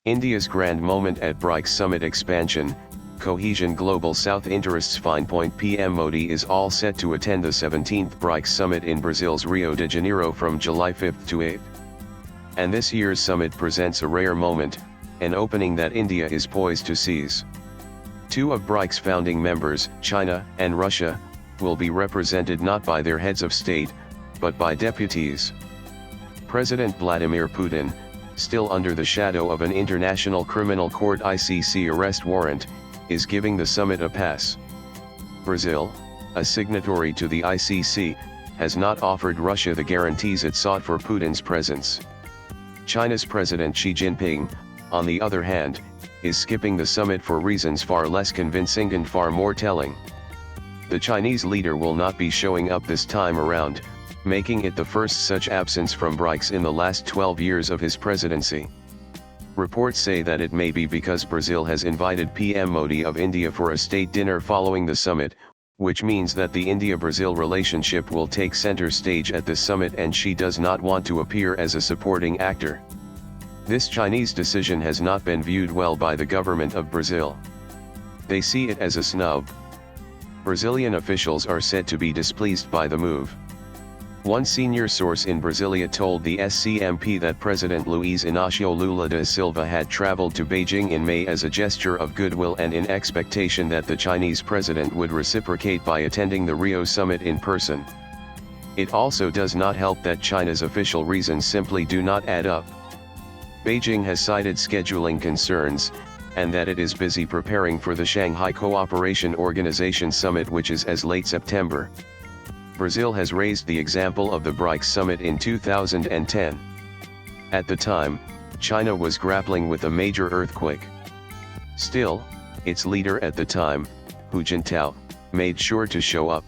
India's grand moment at BRICS summit expansion, Cohesion Global South Interests Finepoint PM Modi is all set to attend the 17th BRICS summit in Brazil's Rio de Janeiro from July 5 to 8. And this year's summit presents a rare moment, an opening that India is poised to seize. Two of BRICS founding members, China and Russia, will be represented not by their heads of state, but by deputies. President Vladimir Putin, still under the shadow of an International Criminal Court (ICC) arrest warrant, is giving the summit a pass. Brazil, a signatory to the ICC, has not offered Russia the guarantees it sought for Putin's presence. China's President Xi Jinping, on the other hand, is skipping the summit for reasons far less convincing and far more telling. The Chinese leader will not be showing up this time around, making it the first such absence from BRICS in the last 12 years of his presidency. Reports say that it may be because Brazil has invited PM Modi of India for a state dinner following the summit, which means that the India-Brazil relationship will take center stage at this summit and Xi does not want to appear as a supporting actor. This Chinese decision has not been viewed well by the government of Brazil. They see it as a snub. Brazilian officials are said to be displeased by the move. One senior source in Brasilia told the SCMP that President Luiz Inácio Lula da Silva had traveled to Beijing in May as a gesture of goodwill and in expectation that the Chinese president would reciprocate by attending the Rio summit in person. It also does not help that China's official reasons simply do not add up. Beijing has cited scheduling concerns, and that it is busy preparing for the Shanghai Cooperation Organization summit, which is as late September. Brazil has raised the example of the BRICS summit in 2010. At the time, China was grappling with a major earthquake. Still, its leader at the time, Hu Jintao, made sure to show up.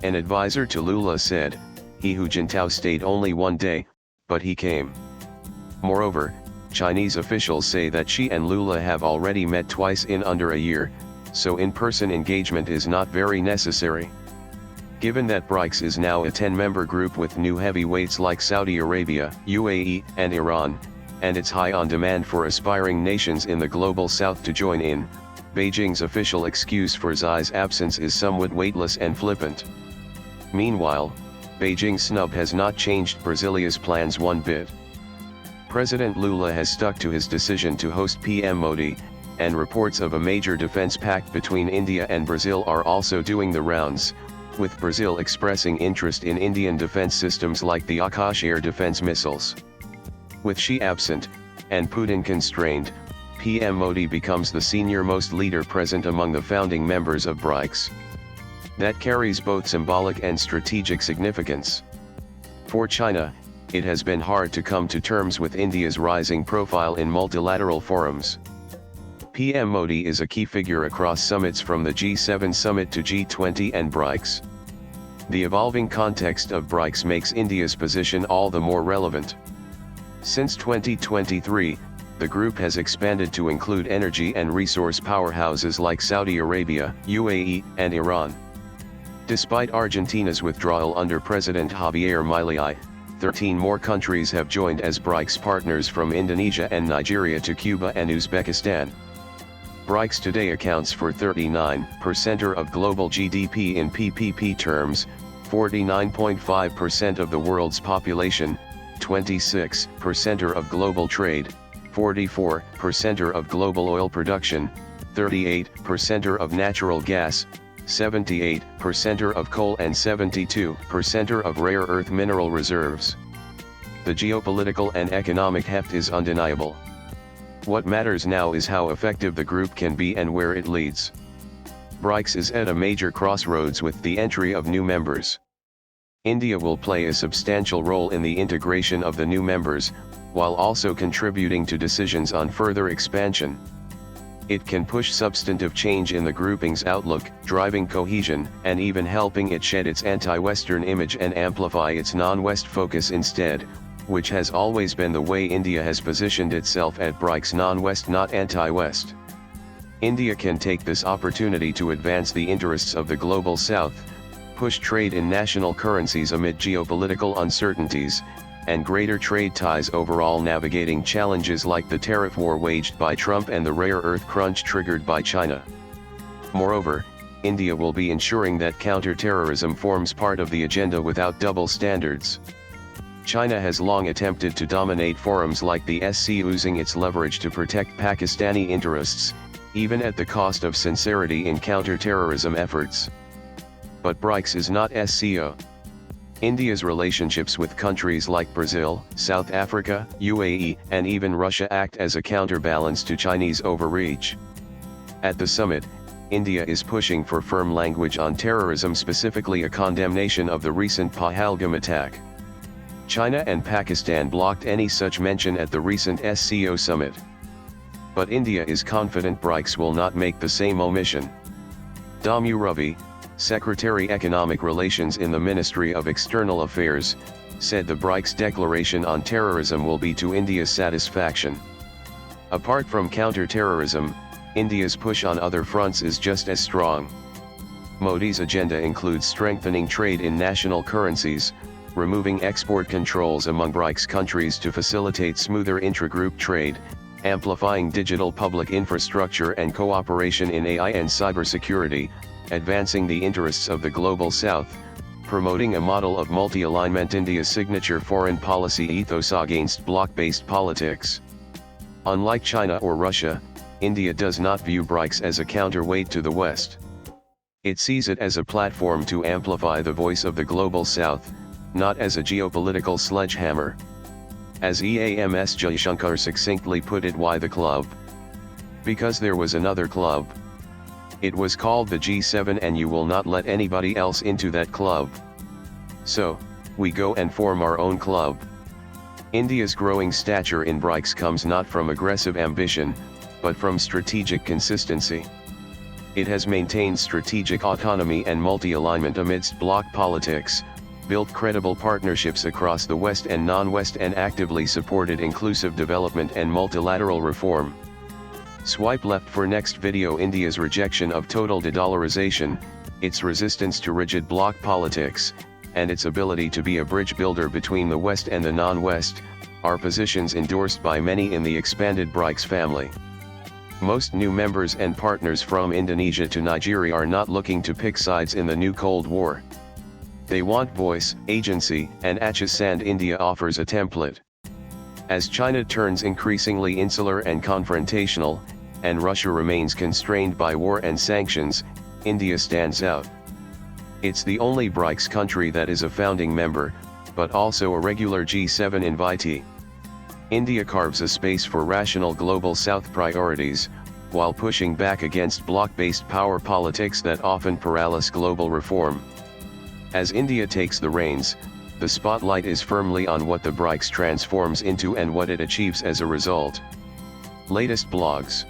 An advisor to Lula said, Hu Jintao stayed only one day, but he came. Moreover, Chinese officials say that Xi and Lula have already met twice in under a year, so in-person engagement is not very necessary. Given that BRICS is now a 10-member group with new heavyweights like Saudi Arabia, UAE, and Iran, and it's high on demand for aspiring nations in the global south to join in, Beijing's official excuse for Xi's absence is somewhat weightless and flippant. Meanwhile, Beijing's snub has not changed Brasilia's plans one bit. President Lula has stuck to his decision to host PM Modi, and reports of a major defense pact between India and Brazil are also doing the rounds, with Brazil expressing interest in Indian defense systems like the Akash air defense missiles. With Xi absent, and Putin constrained, PM Modi becomes the senior-most leader present among the founding members of BRICS. That carries both symbolic and strategic significance. For China, it has been hard to come to terms with India's rising profile in multilateral forums. PM Modi is a key figure across summits from the G7 summit to G20 and BRICS. The evolving context of BRICS makes India's position all the more relevant. Since 2023, the group has expanded to include energy and resource powerhouses like Saudi Arabia, UAE, and Iran. Despite Argentina's withdrawal under President Javier Milei, 13 more countries have joined as BRICS partners, from Indonesia and Nigeria to Cuba and Uzbekistan. BRICS today accounts for 39% of global GDP in PPP terms, 49.5% of the world's population, 26% of global trade, 44% of global oil production, 38% of natural gas, 78% of coal and 72% of rare earth mineral reserves. The geopolitical and economic heft is undeniable. What matters now is how effective the group can be and where it leads. BRICS is at a major crossroads with the entry of new members. India will play a substantial role in the integration of the new members, while also contributing to decisions on further expansion. It can push substantive change in the grouping's outlook, driving cohesion, and even helping it shed its anti-Western image and amplify its non-West focus instead, which has always been the way India has positioned itself at BRICS: non-West, not anti-West. India can take this opportunity to advance the interests of the global South, push trade in national currencies amid geopolitical uncertainties, and greater trade ties overall, navigating challenges like the tariff war waged by Trump and the rare earth crunch triggered by China. Moreover, India will be ensuring that counter-terrorism forms part of the agenda without double standards. China has long attempted to dominate forums like the SC, using its leverage to protect Pakistani interests, even at the cost of sincerity in counter-terrorism efforts. But BRICS is not SCO. India's relationships with countries like Brazil, South Africa, UAE, and even Russia act as a counterbalance to Chinese overreach. At the summit, India is pushing for firm language on terrorism, specifically a condemnation of the recent Pahalgam attack. China and Pakistan blocked any such mention at the recent SCO summit. But India is confident BRICS will not make the same omission. Damu Ravi, Secretary Economic Relations in the Ministry of External Affairs, said the BRICS declaration on terrorism will be to India's satisfaction. Apart from counter-terrorism, India's push on other fronts is just as strong. Modi's agenda includes strengthening trade in national currencies, removing export controls among BRICS countries to facilitate smoother intra-group trade, amplifying digital public infrastructure and cooperation in AI and cybersecurity, advancing the interests of the Global South, promoting a model of multi-alignment, India's signature foreign policy ethos against bloc-based politics. Unlike China or Russia, India does not view BRICS as a counterweight to the West. It sees it as a platform to amplify the voice of the Global South, not as a geopolitical sledgehammer. As EAMS Jaishankar succinctly put it, why the club? Because there was another club. It was called the G7, and you will not let anybody else into that club. So, we go and form our own club. India's growing stature in BRICS comes not from aggressive ambition, but from strategic consistency. It has maintained strategic autonomy and multi-alignment amidst bloc politics, built credible partnerships across the West and non-West, and actively supported inclusive development and multilateral reform. Swipe left for next video. India's rejection of total de-dollarization, its resistance to rigid bloc politics, and its ability to be a bridge builder between the West and the non-West, are positions endorsed by many in the expanded BRICS family. Most new members and partners from Indonesia to Nigeria are not looking to pick sides in the new Cold War. They want voice, agency, and access, and India offers a template. As China turns increasingly insular and confrontational, and Russia remains constrained by war and sanctions, India stands out. It's the only BRICS country that is a founding member, but also a regular G7 invitee. India carves a space for rational Global South priorities, while pushing back against bloc-based power politics that often paralyze global reform. As India takes the reins, the spotlight is firmly on what the BRICS transforms into and what it achieves as a result. Latest blogs.